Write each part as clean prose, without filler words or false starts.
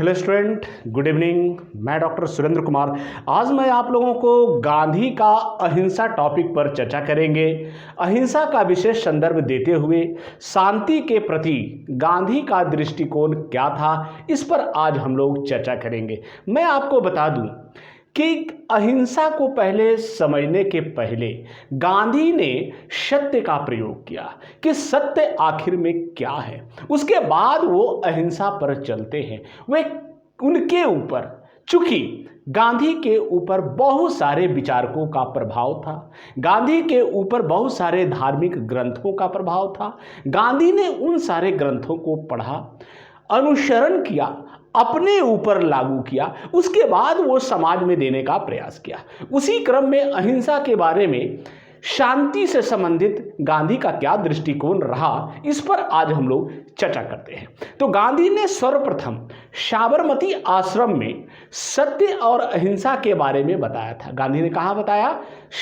Hello student, good evening. मैं doctor Surendra Kumar. आज मैं आप लोगों को गांधी का अहिंसा टॉपिक पर चर्चा करेंगे। अहिंसा का विशेष संदर्भ देते हुए शांति के प्रति गांधी का दृष्टिकोण क्या था, इस पर आज हम लोग चर्चा करेंगे। मैं आपको बता दूं कि अहिंसा को पहले समझने के पहले गांधी ने सत्य का प्रयोग किया कि सत्य आखिर में क्या है। उसके बाद वो अहिंसा पर चलते हैं। वे उनके ऊपर, चूंकि गांधी के ऊपर बहुत सारे विचारकों का प्रभाव था, गांधी के ऊपर बहुत सारे धार्मिक ग्रंथों का प्रभाव था, गांधी ने उन सारे ग्रंथों को पढ़ा, अनुसरण किया, अपने ऊपर लागू किया, उसके बाद वो समाज में देने का प्रयास किया। उसी क्रम में अहिंसा के बारे में, शांति से संबंधित गांधी का क्या दृष्टिकोण रहा, इस पर आज हम लोग चर्चा करते हैं। तो गांधी ने सर्वप्रथम साबरमती आश्रम में सत्य और अहिंसा के बारे में बताया था। गांधी ने कहाँ बताया?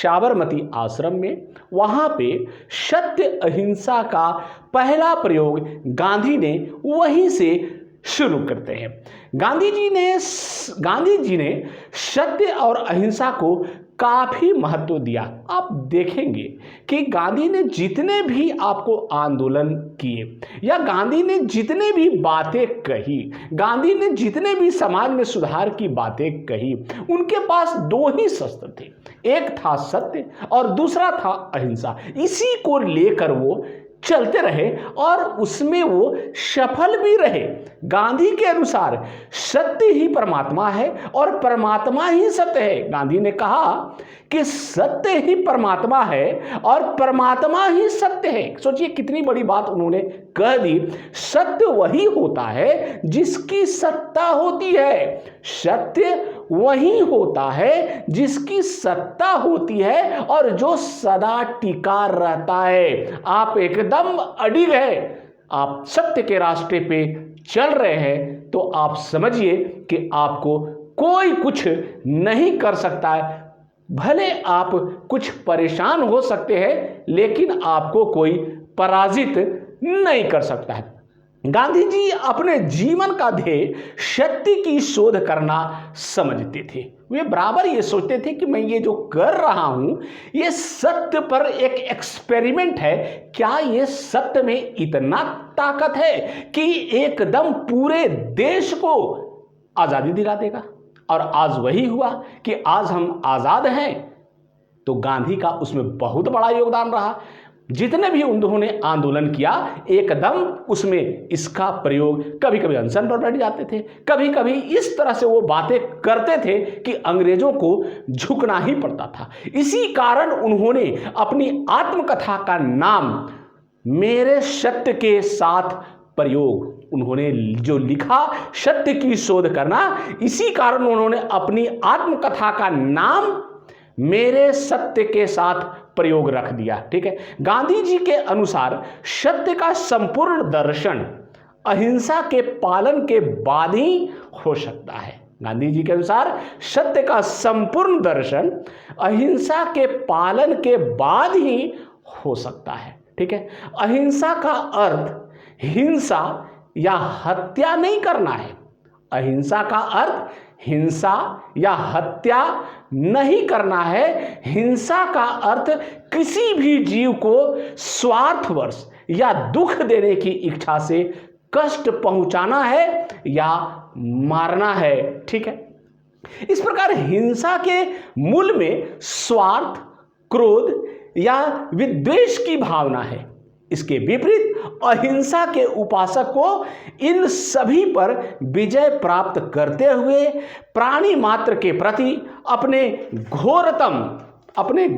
साबरमती आश्रम में। वहां पे सत्य अहिंसा का पहला प्रयोग गांधी ने वहीं से शुरू करते हैं। गांधी जी ने सत्य और अहिंसा को काफी महत्व दिया। आप देखेंगे कि गांधी ने जितने भी आपको आंदोलन किए या गांधी ने जितने भी बातें कही, गांधी ने जितने भी समाज में सुधार की बातें कही, उनके पास दो ही शस्त्र थे। एक था सत्य और दूसरा था अहिंसा। इसी को लेकर वो चलते रहे और उसमें वो सफल भी रहे। गांधी के अनुसार सत्य ही परमात्मा है और परमात्मा ही सत्य है। गांधी ने कहा कि सत्य ही परमात्मा है और परमात्मा ही सत्य है। सोचिए कितनी बड़ी बात उन्होंने कह दी। सत्य वही होता है जिसकी सत्ता होती है। सत्य वही होता है जिसकी सत्ता होती है और जो सदा टिका रहता है। आप एकदम अडिग है, आप सत्य के रास्ते पे चल रहे हैं, तो आप समझिए कि आपको कोई कुछ नहीं कर सकता है। भले आप कुछ परेशान हो सकते हैं, लेकिन आपको कोई पराजित नहीं कर सकता है। गांधी जी अपने जीवन का ध्येय सत्य की शोध करना समझते थे। वे बराबर ये सोचते थे कि मैं ये जो कर रहा हूं, ये सत्य पर एक एक्सपेरिमेंट है। क्या ये सत्य में इतना ताकत है कि एकदम पूरे देश को आजादी दिला देगा? और आज वही हुआ कि आज हम आजाद हैं। तो गांधी का उसमें बहुत बड़ा योगदान रहा। जितने भी उन्होंने आंदोलन किया, एकदम उसमें इसका प्रयोग, कभी कभी अनशन पर बैठ जाते थे, कभी कभी इस तरह से वो बातें करते थे कि अंग्रेजों को झुकना ही पड़ता था। इसी कारण उन्होंने अपनी आत्मकथा का नाम मेरे सत्य के साथ प्रयोग, उन्होंने जो लिखा सत्य की शोध करना, इसी कारण उन्होंने अपनी आत्मकथा का नाम मेरे सत्य के साथ प्रयोग रख दिया। ठीक है। गांधी जी के अनुसार सत्य का संपूर्ण दर्शन अहिंसा के पालन के बाद ही हो सकता है। गांधी जी के अनुसार सत्य का संपूर्ण दर्शन अहिंसा के पालन के बाद ही हो सकता है। ठीक है। अहिंसा का अर्थ हिंसा या हत्या नहीं करना है। अहिंसा का अर्थ हिंसा या हत्या नहीं करना है। हिंसा का अर्थ किसी भी जीव को स्वार्थवश या दुख देने की इच्छा से कष्ट पहुंचाना है या मारना है। ठीक है। इस प्रकार हिंसा के मूल में स्वार्थ, क्रोध या विद्वेष की भावना है। इसके विपरीत अहिंसा के उपासक को इन सभी पर विजय प्राप्त करते हुए प्राणी मात्र के प्रति अपने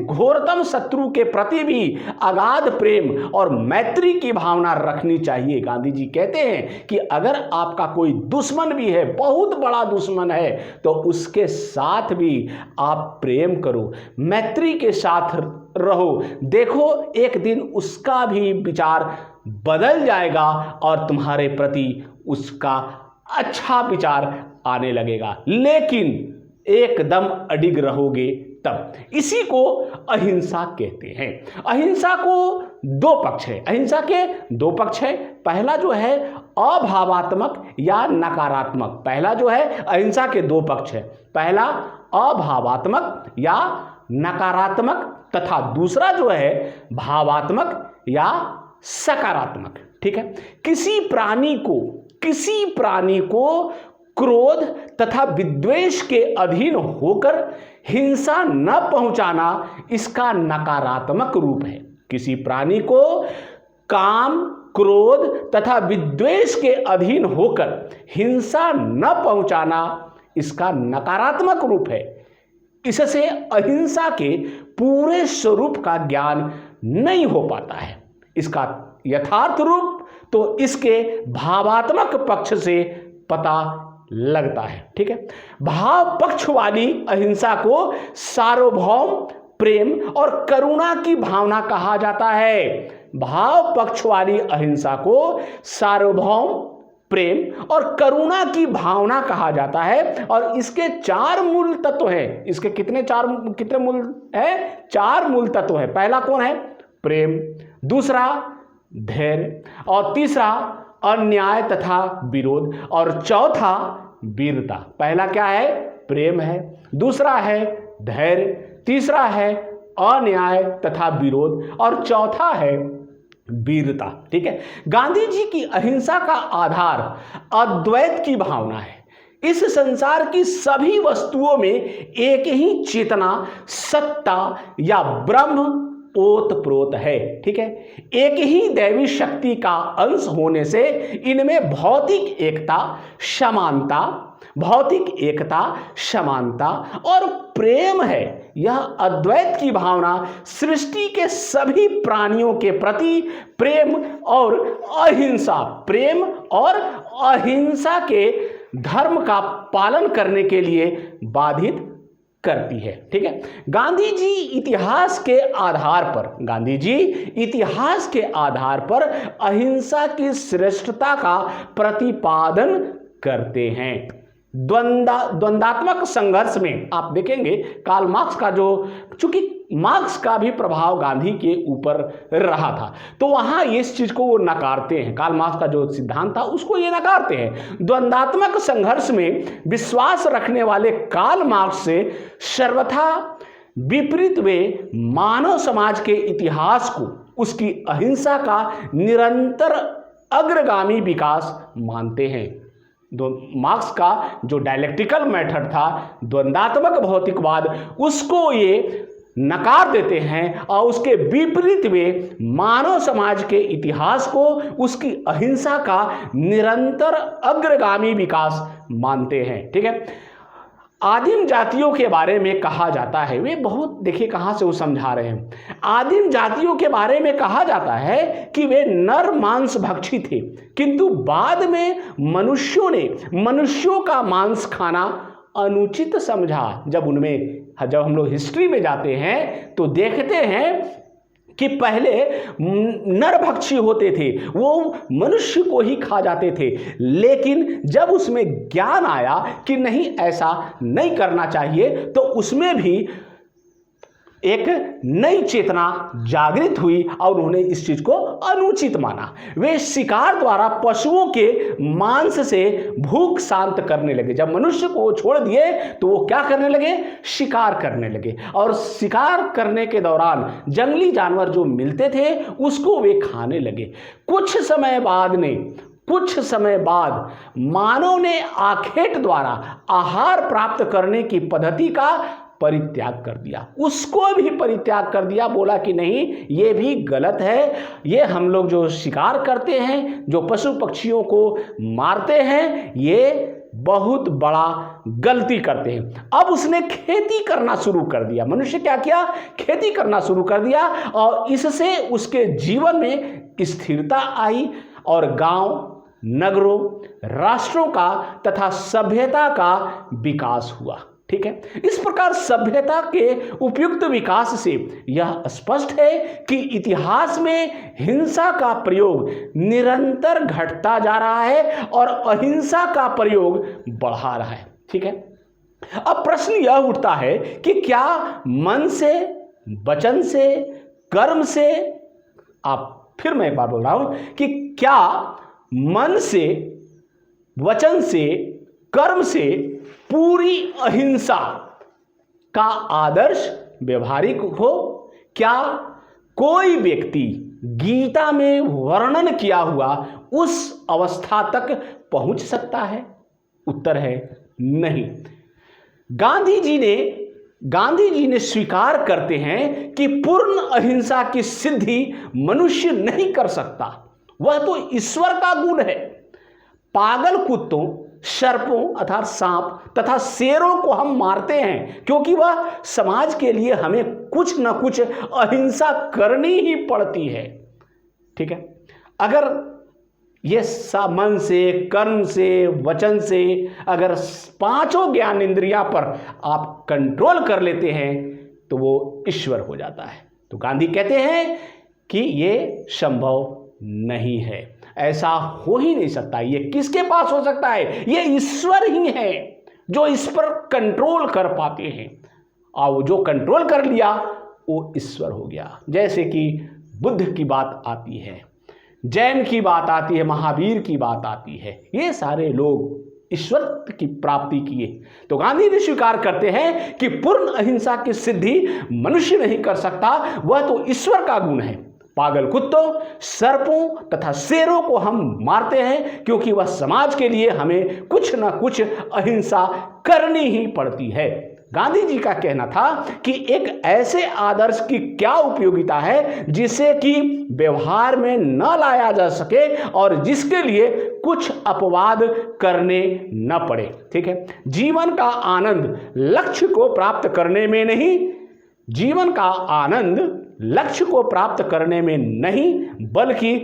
घोरतम शत्रु के प्रति भी अगाध प्रेम और मैत्री की भावना रखनी चाहिए। गांधी जी कहते हैं कि अगर आपका कोई दुश्मन भी है, बहुत बड़ा दुश्मन है, तो उसके साथ भी आप प्रेम करो, मैत्री के साथ रहो। देखो एक दिन उसका भी विचार बदल जाएगा और तुम्हारे प्रति उसका अच्छा विचार आने लगेगा। लेकिन एकदम अडिग रहोगे तब इसी को अहिंसा कहते हैं। अहिंसा को दो पक्ष है, अहिंसा के दो पक्ष है। पहला जो है अभावात्मक या नकारात्मक, पहला जो है अहिंसा के दो पक्ष है, पहला अभावात्मक या नकारात्मक तथा दूसरा जो है भावात्मक या सकारात्मक। ठीक है, किसी प्राणी को क्रोध तथा विद्वेष के अधीन होकर हिंसा न पहुंचाना इसका नकारात्मक रूप है। किसी प्राणी को काम, क्रोध तथा विद्वेष के अधीन होकर हिंसा न पहुंचाना इसका नकारात्मक रूप है। इससे अहिंसा के पूरे स्वरूप का ज्ञान नहीं हो पाता है। इसका यथार्थ रूप तो इसके भावात्मक पक्ष से पता लगता है। ठीक है, भाव पक्ष वाली अहिंसा को सार्वभौम प्रेम और करुणा की भावना कहा जाता है। भाव पक्ष वाली अहिंसा को सार्वभौम प्रेम और करुणा की भावना कहा जाता है और इसके चार मूल तत्व हैं। इसके कितने मूल है? चार मूल तत्व हैं। पहला कौन है? प्रेम, दूसरा धैर्य और तीसरा अन्याय तथा विरोध और चौथा वीरता। पहला क्या है? प्रेम है, दूसरा है धैर्य, तीसरा है अन्याय तथा विरोध और चौथा है वीरता। ठीक है, गांधी जी की अहिंसा का आधार अद्वैत की भावना है। इस संसार की सभी वस्तुओं में एक ही चेतना, सत्ता या ब्रह्म ओतप्रोत है। ठीक है, एक ही दैवी शक्ति का अंश होने से इनमें भौतिक एकता, समानता और प्रेम है। यह अद्वैत की भावना सृष्टि के सभी प्राणियों के प्रति प्रेम और अहिंसा के धर्म का पालन करने के लिए बाधित करती है। ठीक है, गांधी जी इतिहास के आधार पर अहिंसा की श्रेष्ठता का प्रतिपादन करते हैं। द्वंद्वात्मक संघर्ष में आप देखेंगे कार्ल मार्क्स का चूंकि मार्क्स का भी प्रभाव गांधी के ऊपर रहा था, तो वहां इस चीज को वो नकारते हैं। कार्ल मार्क्स का जो सिद्धांत था उसको ये नकारते हैं। द्वंद्वात्मक संघर्ष में विश्वास रखने वाले कार्ल मार्क्स से सर्वथा विपरीत वे मानव समाज के इतिहास को उसकी अहिंसा का निरंतर अग्रगामी विकास मानते हैं। मार्क्स का जो डायलेक्टिकल मेथड था, द्वंद्वात्मक भौतिकवाद, उसको ये नकार देते हैं और उसके विपरीत वे मानव समाज के इतिहास को उसकी अहिंसा का निरंतर अग्रगामी विकास मानते हैं। ठीक है, आदिम जातियों के बारे में कहा जाता है, वे बहुत देखिए कहां से वो समझा रहे हैं। आदिम जातियों के बारे में कहा जाता है कि वे नर मांस भक्षी थे, किंतु बाद में मनुष्यों का मांस खाना अनुचित समझा। जब हम लोग हिस्ट्री में जाते हैं तो देखते हैं कि पहले नरभक्षी होते थे, वो मनुष्य को ही खा जाते थे, लेकिन जब उसमें ज्ञान आया कि नहीं ऐसा नहीं करना चाहिए, तो उसमें भी एक नई चेतना जागृत हुई और उन्होंने इस चीज को अनुचित माना। वे शिकार द्वारा पशुओं के मांस से भूख शांत करने लगे। जब मनुष्य को छोड़ दिए तो वो क्या करने लगे? शिकार करने लगे, और शिकार करने के दौरान जंगली जानवर जो मिलते थे उसको वे खाने लगे। कुछ समय बाद मानव ने आखेट द्वारा आहार प्राप्त करने की पद्धति का परित्याग कर दिया, उसको भी परित्याग कर दिया। बोला कि नहीं, ये भी गलत है, ये हम लोग जो शिकार करते हैं, जो पशु पक्षियों को मारते हैं, ये बहुत बड़ा गलती करते हैं। अब उसने खेती करना शुरू कर दिया। मनुष्य क्या किया? खेती करना शुरू कर दिया, और इससे उसके जीवन में स्थिरता आई और गांव, नगरों, राष्ट्रों का तथा सभ्यता का विकास हुआ। ठीक है, इस प्रकार सभ्यता के उपयुक्त विकास से यह स्पष्ट है कि इतिहास में हिंसा का प्रयोग निरंतर घटता जा रहा है और अहिंसा का प्रयोग बढ़ा रहा है। ठीक है, अब प्रश्न यह उठता है कि क्या मन से, वचन से, कर्म से, फिर मैं एक बार बोल रहा हूं कि क्या मन से, वचन से, कर्म से पूरी अहिंसा का आदर्श व्यवहारिक हो? क्या कोई व्यक्ति गीता में वर्णन किया हुआ उस अवस्था तक पहुंच सकता है? उत्तर है नहीं। गांधी जी ने स्वीकार करते हैं कि पूर्ण अहिंसा की सिद्धि मनुष्य नहीं कर सकता, वह तो ईश्वर का गुण है। पागल कुत्तों, सर्पों अर्थात सांप तथा शेरों को हम मारते हैं क्योंकि वह समाज के लिए हमें कुछ न कुछ अहिंसा करनी ही पड़ती है। ठीक है, अगर ये मन से, कर्म से, वचन से अगर पांचों ज्ञान इंद्रियां पर आप कंट्रोल कर लेते हैं तो वो ईश्वर हो जाता है। तो गांधी कहते हैं कि ये संभव नहीं है, ऐसा हो ही नहीं सकता। ये किसके पास हो सकता है? ये ईश्वर ही है जो इस पर कंट्रोल कर पाते हैं, और जो कंट्रोल कर लिया वो ईश्वर हो गया। जैसे कि बुद्ध की बात आती है, जैन की बात आती है, महावीर की बात आती है, ये सारे लोग ईश्वर की प्राप्ति किए। तो गांधी भी स्वीकार करते हैं कि पूर्ण अहिंसा की सिद्धि मनुष्य नहीं कर सकता, वह तो ईश्वर का गुण है। पागल कुत्तों, सर्पों तथा शेरों को हम मारते हैं क्योंकि वह समाज के लिए हमें कुछ ना कुछ अहिंसा करनी ही पड़ती है। गांधी जी का कहना था कि एक ऐसे आदर्श की क्या उपयोगिता है जिसे कि व्यवहार में न लाया जा सके और जिसके लिए कुछ अपवाद करने न पड़े। ठीक है, जीवन का आनंद लक्ष्य को प्राप्त करने में नहीं, जीवन का आनंद लक्ष्य को प्राप्त करने में नहीं बल्कि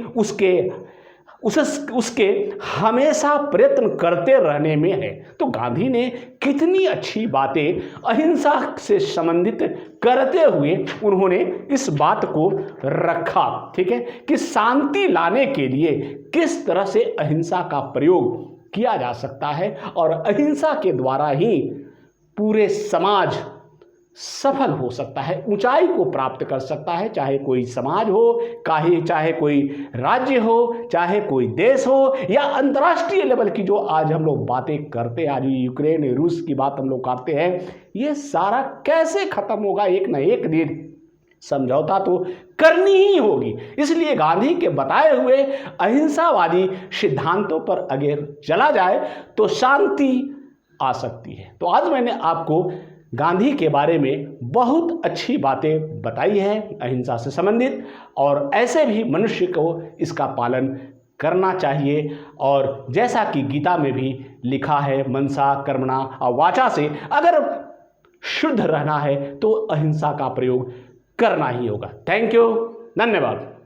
उसके हमेशा प्रयत्न करते रहने में है। तो गांधी ने कितनी अच्छी बातें अहिंसा से संबंधित करते हुए उन्होंने इस बात को रखा। ठीक है, कि शांति लाने के लिए किस तरह से अहिंसा का प्रयोग किया जा सकता है और अहिंसा के द्वारा ही पूरे समाज सफल हो सकता है, ऊंचाई को प्राप्त कर सकता है। चाहे कोई समाज हो, चाहे कोई राज्य हो, चाहे कोई देश हो या अंतर्राष्ट्रीय लेवल की जो आज हम लोग बातें करते हैं, आज यूक्रेन रूस की बात हम लोग करते हैं, ये सारा कैसे खत्म होगा? एक न एक दिन समझौता तो करनी ही होगी। इसलिए गांधी के बताए हुए अहिंसावादी सिद्धांतों पर अगर चला जाए तो शांति आ सकती है। तो आज मैंने आपको गांधी के बारे में बहुत अच्छी बातें बताई हैं अहिंसा से संबंधित, और ऐसे भी मनुष्य को इसका पालन करना चाहिए। और जैसा कि गीता में भी लिखा है, मनसा कर्मणा और वाचा से अगर शुद्ध रहना है तो अहिंसा का प्रयोग करना ही होगा। थैंक यू, धन्यवाद।